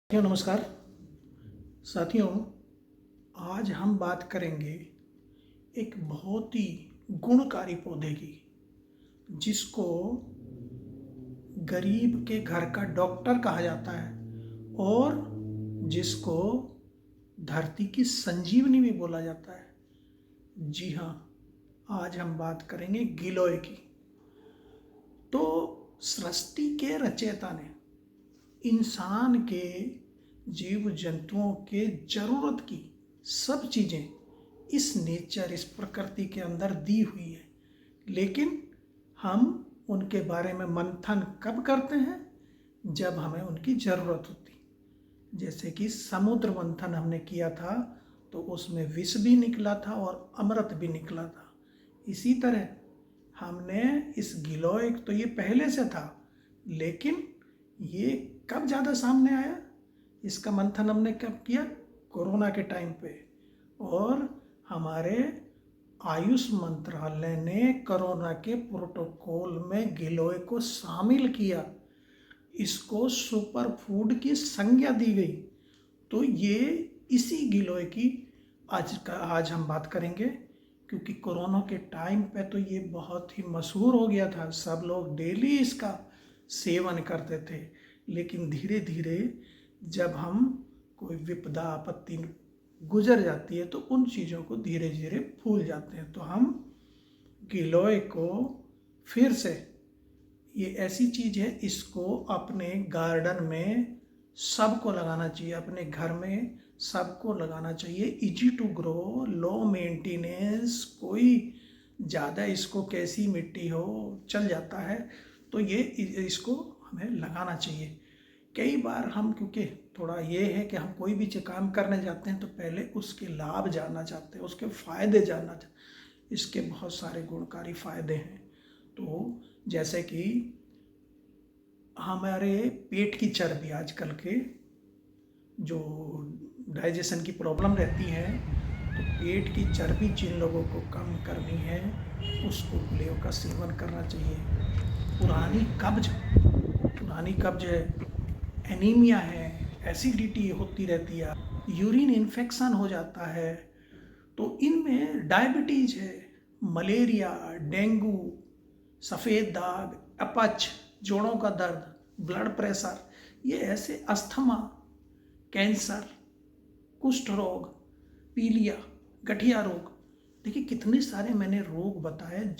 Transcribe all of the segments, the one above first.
साथियों नमस्कार। साथियों, आज हम बात करेंगे एक बहुत ही गुणकारी पौधे की, जिसको गरीब के घर का डॉक्टर कहा जाता है और जिसको धरती की संजीवनी भी बोला जाता है। जी हाँ, आज हम बात करेंगे गिलोय की। तो सृष्टि के रचयिता ने इंसान के, जीव जंतुओं के जरूरत की सब चीज़ें इस नेचर, इस प्रकृति के अंदर दी हुई है, लेकिन हम उनके बारे में मंथन कब करते हैं? जब हमें उनकी ज़रूरत होती। जैसे कि समुद्र मंथन हमने किया था तो उसमें विष भी निकला था और अमृत भी निकला था। इसी तरह हमने इस गिलोय, तो ये पहले से था, लेकिन ये कब ज़्यादा सामने आया? इसका मंथन हमने कब किया? कोरोना के टाइम पे। और हमारे आयुष मंत्रालय ने कोरोना के प्रोटोकॉल में गिलोय को शामिल किया, इसको सुपर फूड की संज्ञा दी गई। तो ये इसी गिलोय की आज हम बात करेंगे, क्योंकि कोरोना के टाइम पे तो ये बहुत ही मशहूर हो गया था, सब लोग डेली इसका सेवन करते थे। लेकिन धीरे धीरे जब हम कोई विपदा आपत्ति गुजर जाती है तो उन चीज़ों को धीरे धीरे भूल जाते हैं। तो हम गिलोय को फिर से, ये ऐसी चीज़ है, इसको अपने गार्डन में सबको लगाना चाहिए, अपने घर में सबको लगाना चाहिए। Easy to grow, low maintenance, कोई ज़्यादा इसको कैसी मिट्टी हो चल जाता है। तो ये इसको हमें लगाना चाहिए। कई बार हम, क्योंकि थोड़ा ये है कि हम कोई भी काम करने जाते हैं तो पहले उसके लाभ जानना चाहते हैं, उसके फ़ायदे जानना चाहते हैं। इसके बहुत सारे गुणकारी फ़ायदे हैं। तो जैसे कि हमारे पेट की चर्बी, आजकल के जो डाइजेशन की प्रॉब्लम रहती है, तो पेट की चर्बी जिन लोगों को कम करनी है उसको गिलोय का सेवन करना चाहिए। पुरानी कब्ज है, एनीमिया है, एसिडिटी होती रहती है, यूरिन इन्फेक्शन हो जाता है, तो इनमें डायबिटीज है, मलेरिया, डेंगू, सफ़ेद दाग, अपच, जोड़ों का दर्द, ब्लड प्रेशर, ये ऐसे, अस्थमा, कैंसर, कुष्ठ रोग, पीलिया, गठिया रोग, देखिए कितने सारे मैंने रोग बताए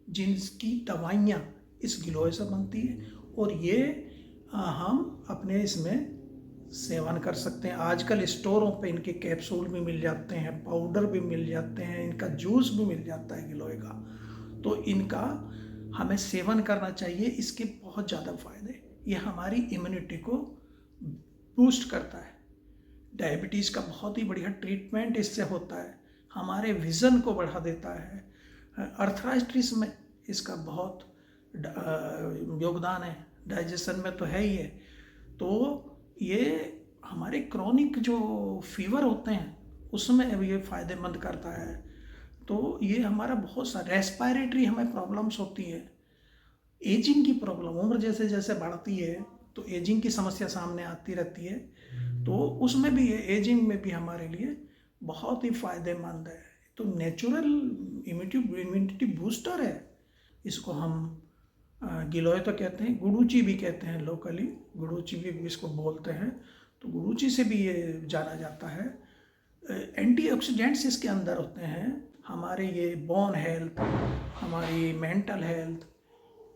जिनकी दवाइयाँ इस गिलोय से बनती है। और ये हम अपने इसमें सेवन कर सकते हैं। आजकल स्टोरों पे इनके कैप्सूल भी मिल जाते हैं, पाउडर भी मिल जाते हैं, इनका जूस भी मिल जाता है गिलोय का। तो इनका हमें सेवन करना चाहिए। इसके बहुत ज़्यादा फायदे, ये हमारी इम्यूनिटी को बूस्ट करता है। डायबिटीज़ का बहुत ही बढ़िया ट्रीटमेंट इससे होता है। हमारे विज़न को बढ़ा देता है। अर्थराइटिस में इसका बहुत योगदान है, डाइजेशन में तो है ही है। तो ये हमारे क्रॉनिक जो फीवर होते हैं उसमें ये फ़ायदेमंद करता है। तो ये हमारा बहुत सा रेस्पिरेटरी हमें प्रॉब्लम्स होती है, एजिंग की प्रॉब्लम, उम्र जैसे जैसे बढ़ती है तो एजिंग की समस्या सामने आती रहती है, तो उसमें भी ये एजिंग में भी हमारे लिए बहुत ही फ़ायदेमंद है। तो नेचुरल इम्यूनिटी बूस्टर है। इसको हम गिलोय तो कहते हैं, गुडुचि भी कहते हैं, लोकली गुडुचि भी इसको बोलते हैं। तो गुडुचि से भी ये जाना जाता है। एंटीऑक्सीडेंट्स इसके अंदर होते हैं, हमारे ये बोन हेल्थ, हमारी mental health,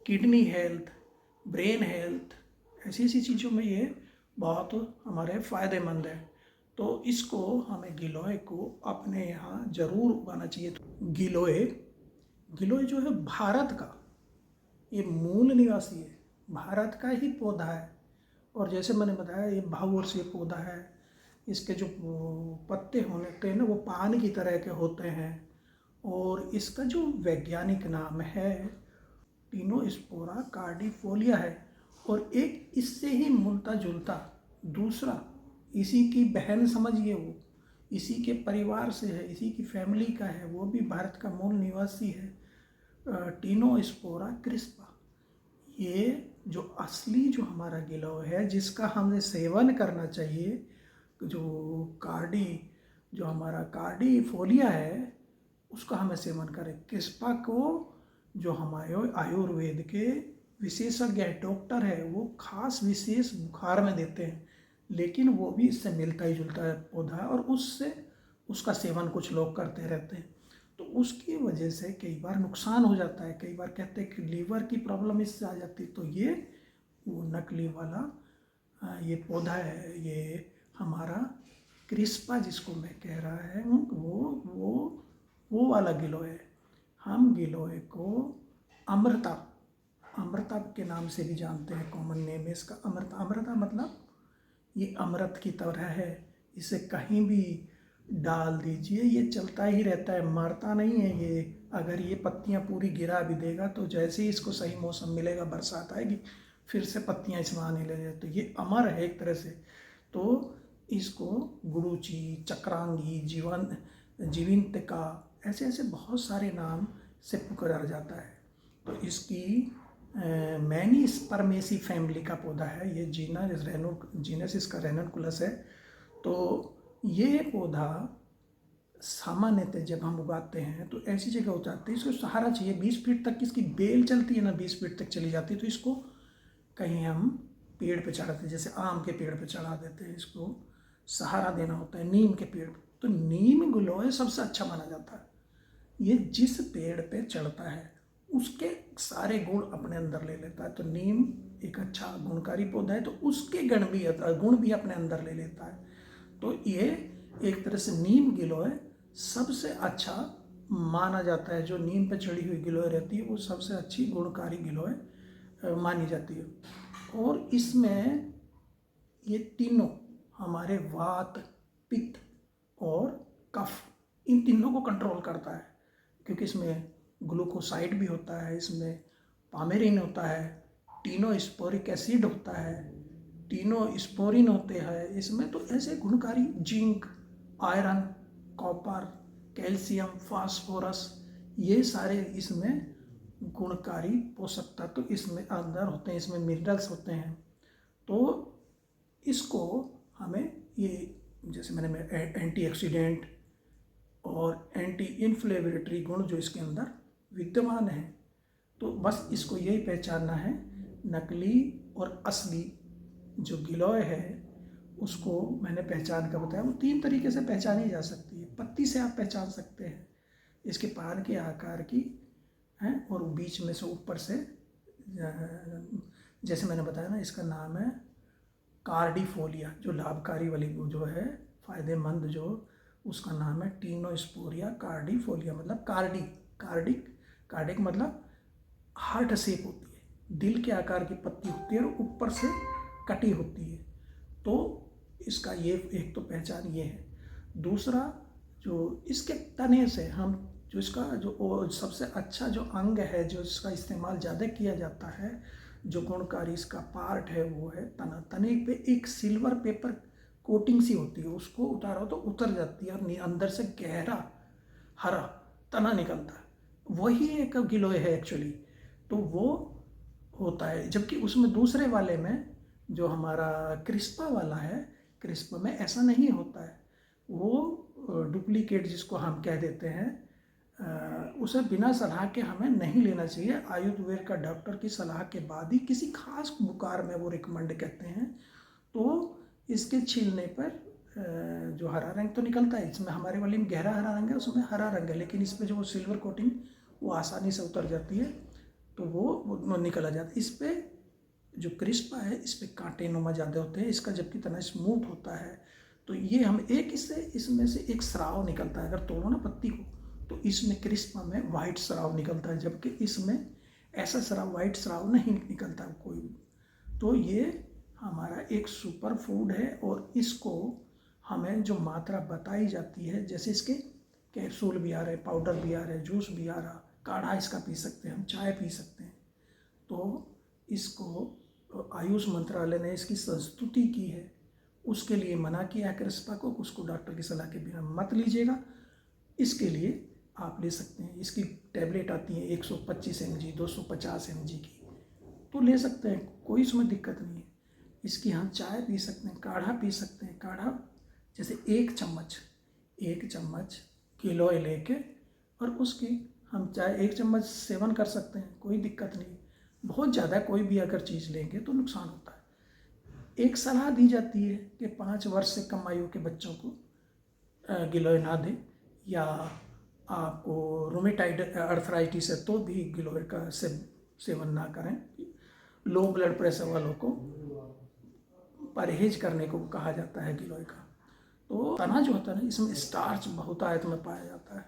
kidney health, brain health, ऐसी ऐसी चीज़ों में ये बहुत हमारे फ़ायदेमंद है। तो इसको हमें गिलोय को अपने यहाँ ज़रूर उगाना चाहिए। तो गिलोय जो है भारत का, ये मूल निवासी है, भारत का ही पौधा है। और जैसे मैंने बताया, ये बहुवर्षीय पौधा है। इसके जो पत्ते होते हैं ना, वो पान की तरह के होते हैं। और इसका जो वैज्ञानिक नाम है टिनोस्पोरा कार्डिफोलिया है। और एक इससे ही मिलता जुलता दूसरा, इसी की बहन समझिए, वो इसी के परिवार से है, इसी की फैमिली का है, वो भी भारत का मूल निवासी है, टिनोस्पोरा क्रिस्पा। ये जो असली जो हमारा गिलोय है, जिसका हमें सेवन करना चाहिए, जो जो हमारा कार्डिफोलिया है, उसका हमें सेवन करें। क्रिस्पा को जो हमारे आयुर्वेद के विशेषज्ञ डॉक्टर है, वो खास विशेष बुखार में देते हैं, लेकिन वो भी इससे मिलता ही जुलता है पौधा है, और उससे उसका सेवन कुछ लोग करते रहते हैं, तो उसकी वजह से कई बार नुकसान हो जाता है। कई बार कहते हैं कि लीवर की प्रॉब्लम इससे आ जाती है। तो ये वो नकली वाला ये पौधा है, ये हमारा क्रिस्पा जिसको मैं कह रहा है, वो वाला गिलोय है। हम गिलोय को अमृता अमृता के नाम से भी जानते हैं, कॉमन नेम है इसका अमृता। अमृता मतलब ये अमृत की तरह है, इसे कहीं भी डाल दीजिए, ये चलता ही रहता है, मरता नहीं है ये। अगर ये पत्तियां पूरी गिरा भी देगा तो जैसे ही इसको सही मौसम मिलेगा, बरसात आएगी, फिर से पत्तियां इसमें आने लगे। तो ये अमर है एक तरह से। तो इसको गुड़ूची, चक्रांगी, जीवंतिका, ऐसे ऐसे बहुत सारे नाम से पुकारा जाता है। तो इसकी मैनी स्पर्मेसी फैमिली का पौधा है ये। जीनस इसका रेनकुलस है। तो ये पौधा सामान्यतः जब हम उगाते हैं तो ऐसी जगह उगाते हैं, इसको सहारा चाहिए। 20 फीट तक इसकी बेल चलती है ना, 20 फीट तक चली जाती है। तो इसको कहीं हम पेड़ पे चढ़ाते हैं, जैसे आम के पेड़ पे चढ़ा देते हैं, इसको सहारा देना होता है। नीम के पेड़ पे, तो नीम गिलोय सबसे अच्छा माना जाता है। ये जिस पेड़ पे चढ़ता है उसके सारे गुण अपने अंदर ले लेता है। तो नीम एक अच्छा गुणकारी पौधा है, तो उसके गुण भी अपने अंदर ले लेता है। तो ये एक तरह से नीम गिलोय सबसे अच्छा माना जाता है। जो नीम पे चढ़ी हुई गिलोय रहती है वो सबसे अच्छी गुणकारी गिलोय मानी जाती है। और इसमें ये तीनों हमारे वात, पित्त और कफ, इन तीनों को कंट्रोल करता है, क्योंकि इसमें ग्लूकोसाइड भी होता है, इसमें पामेरिन होता है, टीनोस्पोरिक एसिड होता है, टीनोस्पोरिन होते हैं इसमें। तो ऐसे गुणकारी zinc, iron, copper, calcium, phosphorus, ये सारे इसमें गुणकारी पोषक तत्व इसमें अंदर होते हैं, इसमें मिनरल्स होते हैं। तो इसको हमें ये, जैसे मैंने एंटीऑक्सीडेंट और एंटी इन्फ्लेमेटरी गुण जो इसके अंदर विद्यमान है। तो बस इसको यही पहचानना है, नकली और असली जो गिलोय है उसको मैंने पहचान कर बताया। वो 3 तरीके से पहचानी जा सकती है। पत्ती से आप पहचान सकते हैं, इसके पान के आकार की है, और बीच में से ऊपर से, जैसे मैंने बताया ना, इसका नाम है कार्डिफोलिया, जो लाभकारी वाली जो है, फायदेमंद जो, उसका नाम है टीनोस्पोरिया कार्डिफोलिया। मतलब कार्डिक मतलब हार्ट शेप होती है, दिल के आकार की पत्ती होती है और ऊपर से कटी होती है। तो इसका ये एक तो पहचान ये है। दूसरा, जो इसके तने से हम, जो इसका जो सबसे अच्छा जो अंग है, जो इसका इस्तेमाल ज़्यादा किया जाता है, जो गुणकारी इसका पार्ट है, वो है तना। तने पे एक सिल्वर पेपर कोटिंग सी होती है, उसको उतारो तो उतर जाती है और अंदर से गहरा हरा तना निकलता है। वही एक गिलोय है एक्चुअली। तो वो होता है, जबकि उसमें दूसरे वाले में, जो हमारा क्रिस्पा वाला है, क्रिस्पा में ऐसा नहीं होता है। वो डुप्लीकेट जिसको हम कह देते हैं, उसे बिना सलाह के हमें नहीं लेना चाहिए। आयुर्वेद का डॉक्टर की सलाह के बाद ही, किसी खास बुखार में वो रिकमेंड कहते हैं। तो इसके छीलने पर जो हरा रंग तो निकलता है, इसमें हमारे वाली में गहरा हरा रंग है, उसमें हरा रंग है, लेकिन इसमें जो सिल्वर कोटिंग वो आसानी से उतर जाती है, तो वो निकल आ जाता है। इस पर जो क्रिस्पा है, इस पर कांटे नुमा ज़्यादा होते हैं, इसका जबकि तना स्मूथ होता है। तो ये हम इसमें से एक स्राव निकलता है। अगर तोड़ो ना पत्ती को, तो इसमें क्रिस्पा में वाइट स्राव निकलता है, जबकि इसमें ऐसा स्राव, वाइट स्राव नहीं निकलता कोई। तो ये हमारा एक सुपर फूड है, और इसको हमें जो मात्रा बताई जाती है, जैसे इसके कैप्सूल भी आ रहे, पाउडर भी आ रहे, जूस भी आ रहा, काढ़ा इसका पी सकते हैं हम, चाय पी सकते हैं। तो इसको आयुष मंत्रालय ने इसकी संस्तुति की है, उसके लिए मना किया है क्रिस्पा को, उसको डॉक्टर की सलाह के बिना मत लीजिएगा। इसके लिए आप ले सकते हैं, इसकी टैबलेट आती है 125 mg, 250 mg की, तो ले सकते हैं। कोई इसमें दिक्कत नहीं है। इसकी हम चाय पी सकते हैं, काढ़ा पी सकते हैं। काढ़ा जैसे 1 चम्मच गिलोय लेके और उसकी हम चाय 1 चम्मच सेवन कर सकते हैं, कोई दिक्कत नहीं। बहुत ज़्यादा कोई भी अगर चीज़ लेंगे तो नुकसान होता है। एक सलाह दी जाती है कि 5 वर्ष से कम आयु के बच्चों को गिलोय ना दें, या आपको रोमेटाइड अर्थराइटिस है तो भी गिलोय का सेवन ना करें। लो ब्लड प्रेशर वालों को परहेज करने को कहा जाता है गिलोय का। तो तना जो होता है ना, इसमें स्टार्च बहुतायत में पाया जाता है,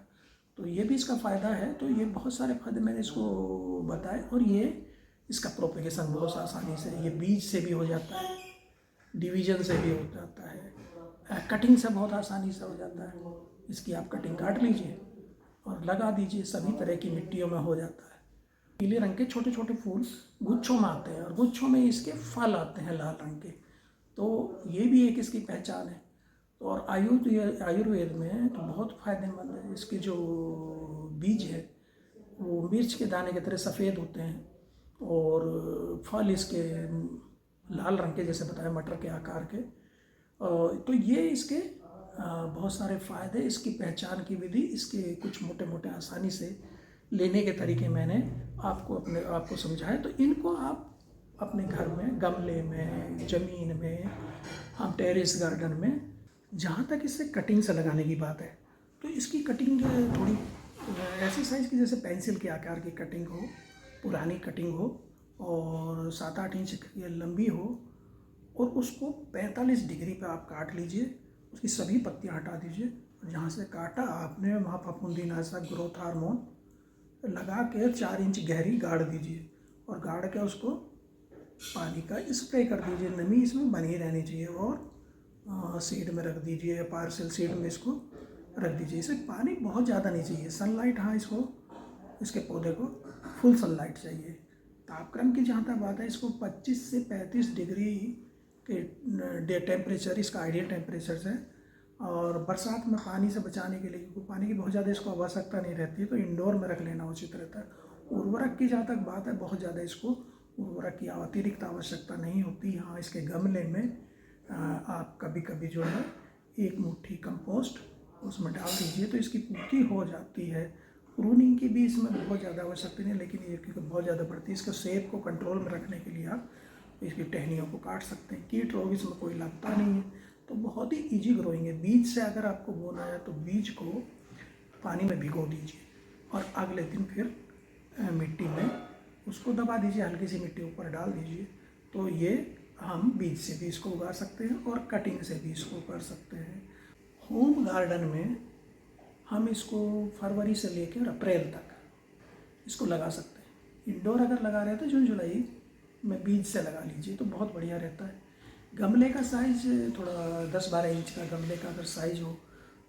तो ये भी इसका फ़ायदा है। तो ये बहुत सारे फायदे मैंने इसको बताए, और ये इसका प्रोपेगेशन बहुत आसानी से, ये बीज से भी हो जाता है, डिवीजन से भी हो जाता है, कटिंग से बहुत आसानी से हो जाता है। इसकी आप कटिंग काट लीजिए और लगा दीजिए, सभी तरह की मिट्टियों में हो जाता है। पीले रंग के छोटे छोटे फूल गुच्छों में आते हैं, और गुच्छों में इसके फल आते हैं लाल रंग के, तो ये भी एक इसकी पहचान है। और आयुर्वेद में तो बहुत फायदेमंद है। इसके जो बीज है वो मिर्च के दाने की तरह सफ़ेद होते हैं, और फल इसके लाल रंग के, जैसे बताया मटर के आकार के। तो ये इसके बहुत सारे फ़ायदे, इसकी पहचान की विधि, इसके कुछ मोटे मोटे आसानी से लेने के तरीके मैंने आपको समझाए। तो इनको आप अपने घर में, गमले में, ज़मीन में, हम टेरेस गार्डन में, जहाँ तक इसे कटिंग से लगाने की बात है, तो इसकी कटिंग थोड़ी ऐसी साइज़ की जैसे पेंसिल के आकार की कटिंग हो, पुरानी कटिंग हो, और 7-8 इंच की लंबी हो, और उसको 45 डिग्री पे आप काट लीजिए। उसकी सभी पत्तियां हटा दीजिए, और जहाँ से काटा आपने वहाँ फफूंदीनाशक, ग्रोथ हार्मोन लगा के 4 इंच गहरी गाड़ दीजिए, और गाड़ के उसको पानी का स्प्रे कर दीजिए। नमी इसमें बनी रहनी चाहिए, और सीड में रख दीजिए, या पार्सल सीड में इसको रख दीजिए। इसे पानी बहुत ज़्यादा नहीं चाहिए, सनलाइट, हाँ, इसके पौधे को फुल सनलाइट चाहिए। तापक्रम की जहाँ तक बात है, इसको 25 से 35 डिग्री के टेम्परेचर इसका आइडियल टेम्परेचर है। और बरसात में पानी से बचाने के लिए, क्योंकि पानी की बहुत ज़्यादा इसको आवश्यकता नहीं रहती है, तो इंडोर में रख लेना उचित रहता है। उर्वरक की जहाँ तक बात है, बहुत ज़्यादा इसको उर्वरक की अतिरिक्त आवश्यकता नहीं होती। हाँ, इसके गमले में आप कभी कभी जो है 1 मुट्ठी कंपोस्ट उसमें डाल दीजिए, तो इसकी पूर्ति हो जाती है। प्रूनिंग की भी इसमें बहुत ज़्यादा आवश्यकता नहीं है, लेकिन ये बहुत ज़्यादा पड़ती है। इसके सेब को कंट्रोल में रखने के लिए आप इसकी टहनियों को काट सकते हैं। कीट रोग इसमें कोई लगता नहीं है, तो बहुत ही ईजी ग्रोइंग है। बीज से अगर आपको बोना है तो बीज को पानी में भिगो दीजिए, और अगले दिन फिर मिट्टी में उसको दबा दीजिए, हल्की सी मिट्टी ऊपर डाल दीजिए। तो ये हम बीज से भी इसको उगा सकते हैं, और कटिंग से भी इसको कर सकते हैं। होम गार्डन में हम इसको फरवरी से लेकर अप्रैल तक इसको लगा सकते हैं। इंडोर अगर लगा रहे हैं तो जून जुलाई में बीज से लगा लीजिए, तो बहुत बढ़िया रहता है। गमले का साइज़ थोड़ा 10-12 इंच का गमले का अगर साइज़ हो,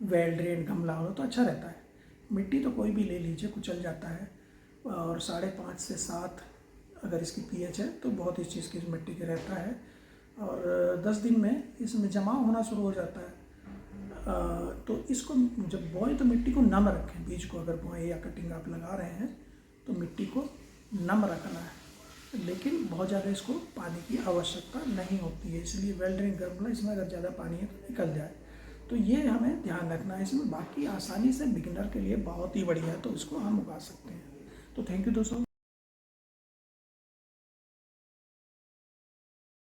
वेल ड्रेन गमला हो, तो अच्छा रहता है। मिट्टी तो कोई भी ले लीजिए, कुचल जाता है। और 5.5 से 7 अगर इसकी pH है, तो बहुत इस चीज़ की मिट्टी के रहता है, और 10 दिन में इसमें जमाव होना शुरू हो जाता है। तो इसको जब बोएं तो मिट्टी को नम रखें। बीज को अगर बोएं या कटिंग आप लगा रहे हैं तो मिट्टी को नम रखना है, लेकिन बहुत ज़्यादा इसको पानी की आवश्यकता नहीं होती है। इसलिए वेल ड्रेन गमला, इसमें अगर ज़्यादा पानी है तो निकल जाए, तो ये हमें ध्यान रखना है इसमें। बाकी आसानी से बिगिनर के लिए बहुत ही बढ़िया है, तो इसको हम उगा सकते हैं। तो थैंक यू दोस्तों।